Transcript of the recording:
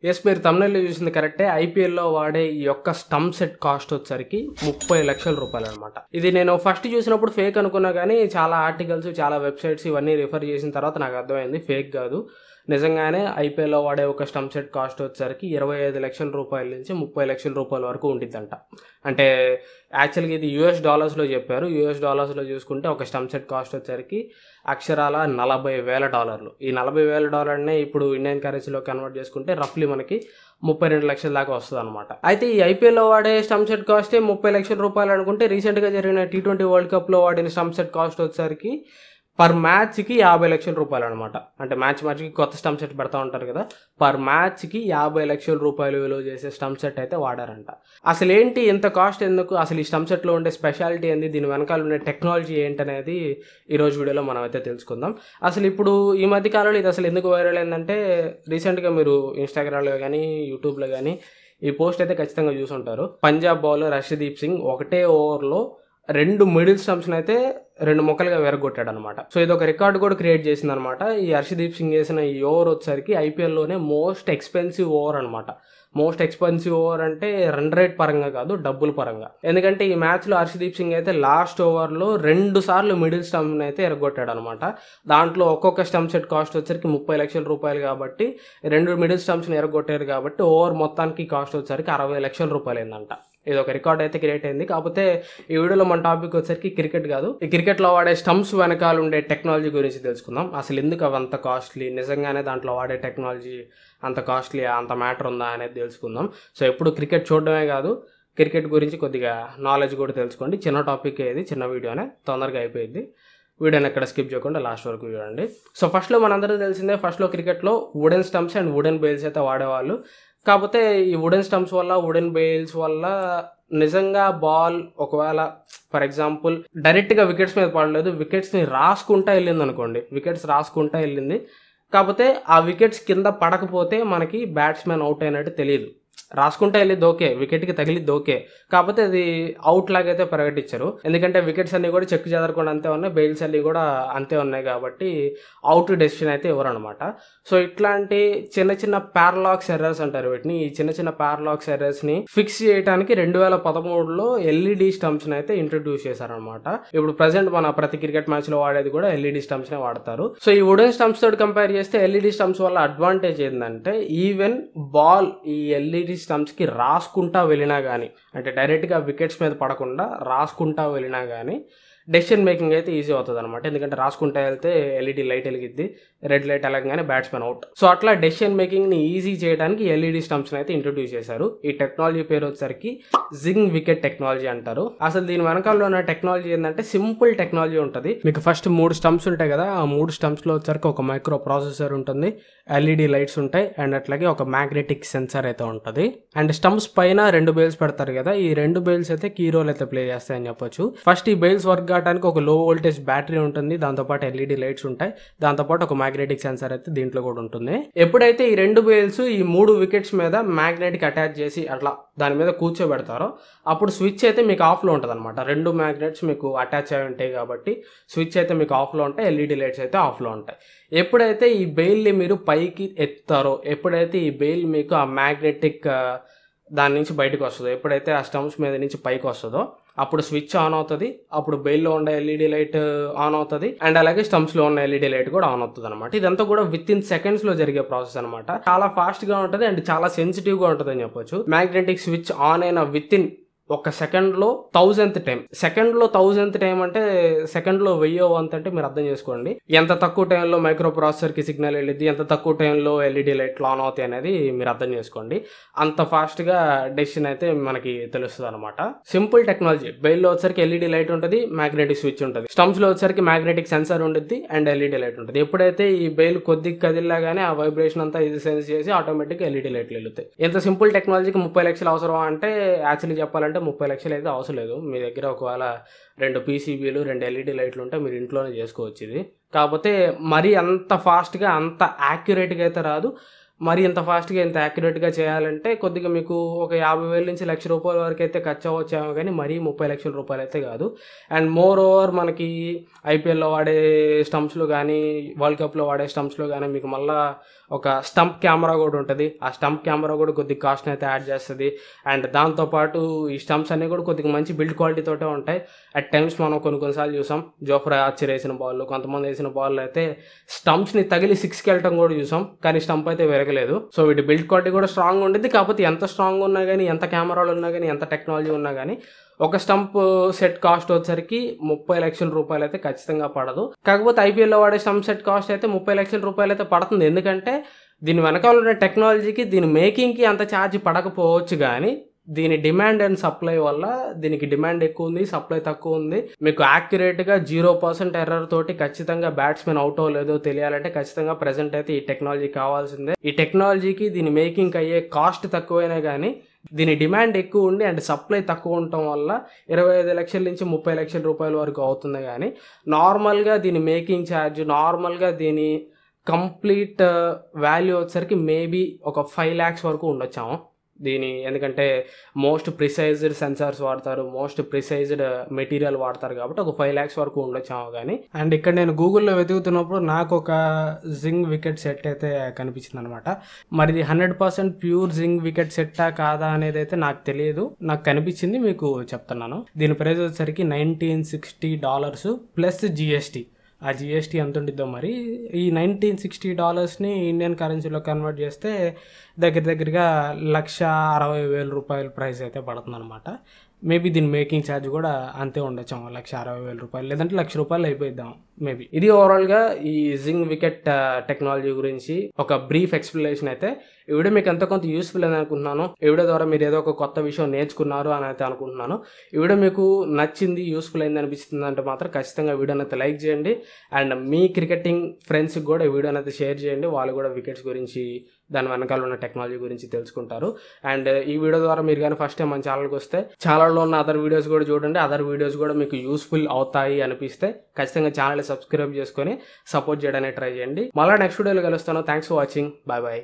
Yes. మీరు థంబ్‌నెయిల్‌లో చూసింది కరెక్టే. ఐపీఎల్‌లో వాడే ఈ యొక్క స్టంప్ సెట్ కాస్ట్ వచ్చేసరికి రూ. 30,00,000 అనమాట. ఇది నేను ఫస్ట్ చూసినప్పుడు ఫేక్ అనుకున్నా గానీ, చాలా ఆర్టికల్స్, చాలా వెబ్‌సైట్స్ ఇవన్నీ రిఫర్ చేసిన తర్వాత నాకు అర్థమైంది ఫేక్ గాదు. నిజంగానే ఐపీఎల్‌లో వాడే ఒక స్టంప్ సెట్ కాస్ట్ వచ్చేసరికి రూ. 25,00,000 నుంచి రూ. 30,00,000 వరకు ఉండిద్దంట. అంటే యాక్చువల్‌గా ఇది యూఎస్ డాలర్స్‌లో చెప్పారు. యూఎస్ డాలర్స్‌లో చూసుకుంటే ఒక స్టంప్ సెట్ కాస్ట్ వచ్చేసరికి అక్షరాల $40,000. ఈ $40,000నే ఇప్పుడు ఇండియన్ కరెన్సీలో కన్వర్ట్ చేసుకుంటే రఫ్లీ మనకి 32,00,000 దాకా వస్తదనమాట. అయితే ఈ ఐపీఎల్‌లో వాడే స్టంప్ సెట్ కాస్టే రూ. 30,00,000 అనుకుంటే రీసెంట్‌గా జరిగిన టీ20 వరల్డ్ కప్‌లో వాడిన స్టంప్ సెట్ కాస్ట్ వచ్చేసరికి పర్ మ్యాచ్‌కి రూ. 50,00,000 అనమాట. అంటే మ్యాచ్‌కి కొత్త స్టంప్ సెట్ పెడతా ఉంటారు కదా! పర్ మ్యాచ్‌కి రూ. 50,00,000 విలువ చేసే స్టంప్ సెట్ అయితే వాడారంట. అసలేంటి ఇంత కాస్ట్ ఎందుకు? అసలు ఈ స్టంప్ సెట్‌లో ఉండే స్పెషాలిటీ ఏంది? దీని వెనకాల ఉండే టెక్నాలజీ ఏంటనేది ఈరోజు వీడియోలో మనం అయితే తెలుసుకుందాం. అసలు ఇప్పుడు ఈ మధ్య కాలంలో ఇది అసలు ఎందుకు వైరల్ అయిందంటే రీసెంట్‌గా మీరు ఇన్‌స్టాగ్రామ్‌లో గానీ, యూట్యూబ్‌లో గానీ ఈ పోస్ట్ అయితే ఖచ్చితంగా చూసుంటారు. పంజాబ్ బౌలర్ హర్షదీప్ సింగ్ ఒకటే ఓవర్‌లో 2 మిడిల్ స్టంప్స్‌ని అయితే 2 ముక్కలుగా విరగొట్టాడనమాట. సో ఇదొక రికార్డ్ కూడా క్రియేట్ చేసిందనమాట. ఈ హర్షదీప్ సింగ్ చేసిన ఈ ఓవర్ వచ్చేసరికి ఐపీఎల్‌లోనే మోస్ట్ ఎక్స్‌పెన్సివ్ ఓవర్ అనమాట. మోస్ట్ ఎక్స్‌పెన్సివ్ ఓవర్ అంటే రన్ రేట్ పరంగా కాదు, డబ్బుల పరంగా. ఎందుకంటే ఈ మ్యాచ్‌లో హర్షదీప్ సింగ్ అయితే లాస్ట్ ఓవర్‌లో 2 సార్లు మిడిల్ స్టంప్‌ని అయితే విరగొట్టాడనమాట. దాంట్లో ఒక్కొక్క స్టంప్ సెట్ కాస్ట్ వచ్చేసరికి రూ. 30,00,000 కాబట్టి 2 మిడిల్ స్టంప్స్‌ని విరగొట్టారు కాబట్టి ఓవర్ మొత్తానికి కాస్ట్ వచ్చేసరికి రూ. 60,00,000 అయిందంట. ఇది ఒక రికార్డ్ అయితే క్రియేట్ అయింది. కాకపోతే ఈ వీడియోలో మన టాపిక్ వచ్చేసరికి క్రికెట్ కాదు. ఈ క్రికెట్లో వాడే స్టంప్స్ వెనకాల ఉండే టెక్నాలజీ గురించి తెలుసుకుందాం. అసలు ఎందుకు అవి అంత కాస్ట్లీ, నిజంగానే దాంట్లో వాడే టెక్నాలజీ అంత కాస్ట్లీ, అంత మ్యాటర్ ఉందా అనేది తెలుసుకుందాం. సో ఎప్పుడు క్రికెట్ చూడడమే కాదు, క్రికెట్ గురించి కొద్దిగా నాలెడ్జ్ కూడా తెలుసుకోండి. చిన్న టాపిక్ ఇది, చిన్న వీడియోనే, తొందరగా అయిపోయింది. వీడియోని ఎక్కడ స్కిప్ చేయకుండా లాస్ట్ వరకు చూడండి. సో ఫస్ట్లో మనందరికీ తెలిసిందే, ఫస్ట్లో క్రికెట్లో wooden stumps and wooden bails అయితే వాడేవాళ్ళు. కాకపోతే ఈ వుడెన్ స్టంప్స్ వల్ల, వుడెన్ బెయిల్స్ వల్ల నిజంగా బాల్ ఒకవేళ ఫర్ ఎగ్జాంపుల్ డైరెక్ట్గా వికెట్స్ మీద పడలేదు, వికెట్స్ని రాసుకుంటా వెళ్ళింది అనుకోండి, వికెట్స్ రాసుకుంటా వెళ్ళింది. కాకపోతే ఆ వికెట్స్ కింద పడకపోతే మనకి బ్యాట్స్మెన్ అవుట్ అయినట్టు తెలియదు. రాసుకుంటా వెళ్ళిద్ది ఓకే, వికెట్కి తగిలిద్ది ఓకే, కాకపోతే అది అవుట్ లాగైతే ప్రకటించరు. ఎందుకంటే వికెట్స్ అన్నీ కూడా చెక్ చెదరకుండా అంతే ఉన్నాయి, బెయిల్స్ అన్నీ కూడా అంతే ఉన్నాయి కాబట్టి అవుట్ డెసిషన్ అయితే ఇవ్వరు అనమాట. సో ఇట్లాంటి చిన్న చిన్న పారలాక్స్ ఎర్రర్స్ అంటారు వీటిని. ఈ చిన్న చిన్న పారలాక్స్ ఎర్రర్స్ని ఫిక్స్ చేయడానికి 2013లో ఎల్ఈడి స్టంప్స్ని అయితే ఇంట్రడ్యూస్ చేశారనమాట. ఇప్పుడు ప్రజెంట్ మన ప్రతి క్రికెట్ మ్యాచ్లో వాడేది కూడా ఎల్ఈడి స్టంప్స్నే వాడతారు. సో ఈ వుడెన్ స్టంప్స్ తోటి కంపేర్ చేస్తే ఎల్ఈడి స్టంప్స్ వల్ల అడ్వాంటేజ్ ఏంటంటే ఈవెన్ బాల్ ఈ ఎల్ఈడి స్టంప్స్కి రాసుకుంటా వెళ్ళినా కానీ, అంటే డైరెక్ట్గా వికెట్స్ మీద పడకుండా రాసుకుంటా వెళ్ళినా కానీ డెసిషన్ మేకింగ్ అయితే ఈజీ అవుతుంది అనమాట. ఎందుకంటే రాసుకుంటా వెళ్తే ఎల్ఈడి లైట్ వెలిగిద్ది, రెడ్ లైట్ వెళ్ళగానే బ్యాట్స్మెన్ అవుట్. సో అట్లా డెసిషన్ మేకింగ్ని ఈజీ చేయడానికి ఎల్ఈడి స్టంప్స్ని అయితే ఇంట్రడ్యూస్ చేశారు. ఈ టెక్నాలజీ పేరు వచ్చేసరికి జింగ్ వికెట్ టెక్నాలజీ అంటారు. అసలు దీని వెనకాల ఉన్న టెక్నాలజీ ఏంటంటే సింపుల్ టెక్నాలజీ ఉంటుంది. మీకు ఫస్ట్ 3 స్టంప్స్ ఉంటాయి కదా, ఆ 3 స్టంప్స్లో వచ్చేసరికి ఒక మైక్రో ప్రాసెసర్ ఉంటుంది, ఎల్ఈడి లైట్స్ ఉంటాయి, అండ్ అట్లాగే ఒక మ్యాగ్నెటిక్ సెన్సార్ అయితే ఉంటుంది. అండ్ స్టంప్స్ పైన 2 బెయిల్స్ పెడతారు కదా, ఈ 2 బెయిల్స్ అయితే కీ రోల్ అయితే ప్లే చేస్తాయని చెప్పొచ్చు. ఫస్ట్ ఈ బెయిల్స్ వర్క్ కావడానికి ఒక లో వోల్టేజ్ బ్యాటరీ ఉంటుంది, దాంతోపాటు ఎల్ఈడి లైట్స్ ఉంటాయి, దాంతోపాటు ఒక మ్యాగ్నెటిక్ సెన్సార్ అయితే దీంట్లో కూడా ఉంటుంది. ఎప్పుడైతే ఈ 2 బెయిల్స్ ఈ 3 వికెట్స్ మీద మ్యాగ్నెటిక్ అటాచ్ చేసి అట్లా దాని మీద కూర్చోబెడతారో అప్పుడు స్విచ్ అయితే మీకు ఆఫ్లో ఉంటుంది అనమాట. 2 మ్యాగ్నెట్స్ మీకు అటాచ్ అయి ఉంటాయి కాబట్టి స్విచ్ అయితే మీకు ఆఫ్లో ఉంటాయి, ఎల్ఈడి లైట్స్ అయితే ఆఫ్లో ఉంటాయి. ఎప్పుడైతే ఈ బెయిల్ని మీరు పైకి ఎత్తారో, ఎప్పుడైతే ఈ బెయిల్ మీకు ఆ మ్యాగ్నెటిక్ దాని నుంచి బయటకు వస్తుందో, ఎప్పుడైతే ఆ స్టంప్స్ మీద నుంచి పైకి వస్తుందో అప్పుడు స్విచ్ ఆన్ అవుతుంది, అప్పుడు బెయిల్లో ఉండే ఎల్ఈడి లైట్ ఆన్ అవుతుంది, అండ్ అలాగే స్టంప్స్లో ఉన్న ఎల్ఈడి లైట్ కూడా ఆన్ అవుతుంది అనమాట. ఇదంతా కూడా విత్ ఇన్ సెకండ్స్లో జరిగే ప్రాసెస్ అనమాట. చాలా ఫాస్ట్గా ఉంటుంది అండ్ చాలా సెన్సిటివ్గా ఉంటుంది అని చెప్పొచ్చు. మ్యాగ్నెటిక్ స్విచ్ ఆన్ అయిన విత్ ఇన్ ఒక సెకండ్లో 1000th టైం. సెకండ్లో 1000th టైం అంటే సెకండ్లో 1000th అంటే మీరు అర్థం చేసుకోండి ఎంత తక్కువ టైంలో మైక్రో ప్రాసెసర్కి సిగ్నల్ వెళ్ళిద్ది, ఎంత తక్కువ టైంలో ఎల్ఈడి లైట్లు ఆన్ అవుతాయి అనేది మీరు అర్థం చేసుకోండి. అంత ఫాస్ట్గా డెసిషన్ అయితే మనకి తెలుస్తుంది అనమాట. Simple technology. బెయిల్లో వచ్చరికి ఎల్ఈడి లైట్ ఉంటుంది, మ్యాగ్నెటిక్ స్విచ్ ఉంటుంది, స్టంప్స్లో వచ్చరికి మ్యాగ్నెటిక్ సెన్సార్ ఉంటుంది అండ్ ఎల్ఈడి లైట్ ఉంటుంది. ఎప్పుడైతే ఈ బెయిల్ కొద్దిగా కదిలిలాగానే ఆ వైబ్రేషన్ అంతా ఇది సెన్స్ చేసి ఆటోమేటిక్గా ఎల్ఈడి లైట్లు వెళ్తాయి. ఎంత సింపుల్ టెక్నాలజీకి 30 లక్షలు అవసరం అంటే యాక్చువల్లీ చెప్పాలంటే 30 లక్షలు అయితే అవసరం లేదు. మీ దగ్గర ఒకవేళ 2 పీసీబీలు 2 ఎల్ఈడి లైట్లు ఉంటే మీరు ఇంట్లోనే చేసుకోవచ్చు ఇది. కాకపోతే మరీ అంత ఫాస్ట్గా అంత యాక్యురేట్గా అయితే రాదు. మరి ఇంత ఫాస్ట్గా ఇంత యాక్యురేట్గా చేయాలంటే కొద్దిగా మీకు ఒక 50,000 నుంచి ₹1,00,000 వరకు అయితే ఖర్చు అవ్వచ్చేమో, కానీ మరీ 30 లక్షల రూపాయలు అయితే కాదు. అండ్ మోర్ ఓవర్ మనకి ఐపీఎల్లో వాడే స్టంప్స్లో కానీ, వరల్డ్ కప్లో వాడే స్టంప్స్లో కానీ మీకు మళ్ళీ ఒక స్టంప్ కెమెరా కూడా ఉంటుంది. ఆ స్టంప్ కెమెరా కూడా కొద్దిగా కాస్ట్ని అయితే యాడ్ చేస్తుంది. అండ్ దాంతోపాటు ఈ స్టంప్స్ అన్నీ కూడా కొద్దిగా మంచి బిల్డ్ క్వాలిటీతోటే ఉంటాయి. అట్ టైమ్స్ మనం కొన్నిసార్లు చూసాం జోఫ్రా ఆర్చర్ వేసిన బాల్, కొంతమంది వేసిన బాల్ అయితే స్టంప్స్ని తగిలి 6కి వెళ్ళటం కూడా చూసాం, కానీ స్టంప్ అయితే విరగలేదు. సో వీటి బిల్డ్ క్వాలిటీ కూడా స్ట్రాంగ్ ఉంటుంది. కాకపోతే ఎంత స్ట్రాంగ్ ఉన్నా కానీ, ఎంత కెమెరాలు ఉన్నా కానీ, ఎంత టెక్నాలజీ ఉన్నా కానీ ఒక స్టంప్ సెట్ కాస్ట్ వచ్చేసరికి 30 లక్షల రూపాయలు అయితే ఖచ్చితంగా పడదు. కాకపోతే ఐపీఎల్లో వాడే స్టంప్ సెట్ కాస్ట్ అయితే 30 లక్షల రూపాయలు అయితే పడుతుంది. ఎందుకంటే దీని వెనకాల ఉన్న టెక్నాలజీకి, దీని మేకింగ్కి అంత ఛార్జ్ పడకపోవచ్చు, కానీ దీని డిమాండ్ అండ్ సప్లై వల్ల దీనికి డిమాండ్ ఎక్కువ ఉంది, సప్లై తక్కువ ఉంది. మీకు యాక్యురేట్గా 0% ఎర్రర్ తోటి ఖచ్చితంగా బ్యాట్స్మెన్ అవుట్ అవ్వలేదో తెలియాలంటే ఖచ్చితంగా ప్రెసెంట్ అయితే ఈ టెక్నాలజీ కావాల్సిందే. ఈ టెక్నాలజీకి దీని మేకింగ్ అయ్యే కాస్ట్ తక్కువైనా కానీ దీని డిమాండ్ ఎక్కువ ఉండి అండ్ సప్లై తక్కువ ఉండటం వల్ల 25 లక్షల నుంచి 30 లక్షల రూపాయల వరకు అవుతుంది. కానీ నార్మల్గా దీని మేకింగ్ ఛార్జ్, నార్మల్గా దీని కంప్లీట్ వాల్యూ వచ్చేసరికి మేబీ ఒక 5 lakhs వరకు ఉండొచ్చాము దీని. ఎందుకంటే మోస్ట్ ప్రిసైజ్డ్ సెన్సార్స్ వాడతారు, మోస్ట్ ప్రిసైజ్డ్ మెటీరియల్ వాడతారు, కాబట్టి ఒక 5 lakhs వరకు ఉండొచ్చాము. కానీ అండ్ ఇక్కడ నేను గూగుల్లో వెతుకుతున్నప్పుడు నాకు ఒక జింగ్ వికెట్ సెట్ అయితే కనిపించింది అనమాట. మరి ఇది 100% ప్యూర్ జింగ్ వికెట్ సెట్టా కాదా అనేది అయితే నాకు తెలియదు, నాకు కనిపించింది, మీకు చెప్తున్నాను. దీని ప్రైస్ వచ్చేసరికి $1960 ప్లస్ GST. ఆ GST ఎంత ఉండిద్దో మరి. ఈ $1960ని ఇండియన్ కరెన్సీలో కన్వర్ట్ చేస్తే దగ్గరగా 1,60,000 రూపాయల ప్రైస్ అయితే పడుతుంది అనమాట. మేబీ దీని మేకింగ్ ఛార్జ్ కూడా అంతే ఉండొచ్చు, 1,60,000 రూపాయలు, లేదంటే 1,00,000 రూపాయలు అయిపోయిద్దాం మేబీ. ఇది ఓవరాల్గా ఈ జింగ్ వికెట్ టెక్నాలజీ గురించి ఒక బ్రీఫ్ ఎక్స్ప్లెనేషన్ అయితే. ఈ వీడియో మీకు ఎంతో కొంత యూస్ఫుల్ అని అనుకుంటున్నాను. ఈ వీడియో ద్వారా మీరు ఏదో ఒక కొత్త విషయం నేర్చుకున్నారు అని అయితే అనుకుంటున్నాను. ఈ వీడియో మీకు నచ్చింది, యూస్ఫుల్ అయింది అనిపిస్తుంది అంటే మాత్రం ఖచ్చితంగా వీడియోని అయితే లైక్ చేయండి. అండ్ మీ క్రికెటింగ్ ఫ్రెండ్స్కి కూడా ఈ వీడియోని అయితే షేర్ చేయండి. వాళ్ళు కూడా వికెట్స్ గురించి, దాని వెనకాల ఉన్న టెక్నాలజీ గురించి తెలుసుకుంటారు. అండ్ ఈ వీడియో ద్వారా మీరు కానీ ఫస్ట్ టైం మన ఛానల్కి వస్తే ఛానల్లో ఉన్న అదర్ వీడియోస్ కూడా చూడండి. అదర్ వీడియోస్ కూడా మీకు యూస్ఫుల్ అవుతాయి అనిపిస్తే ఖచ్చితంగా ఛానల్ సబ్స్క్రైబ్ చేసుకొని సపోర్ట్ చేయడానికి ట్రై చేయండి. మళ్ళీ నెక్స్ట్ వీడియోలో కలుస్తాను. Thanks for watching. Bye bye.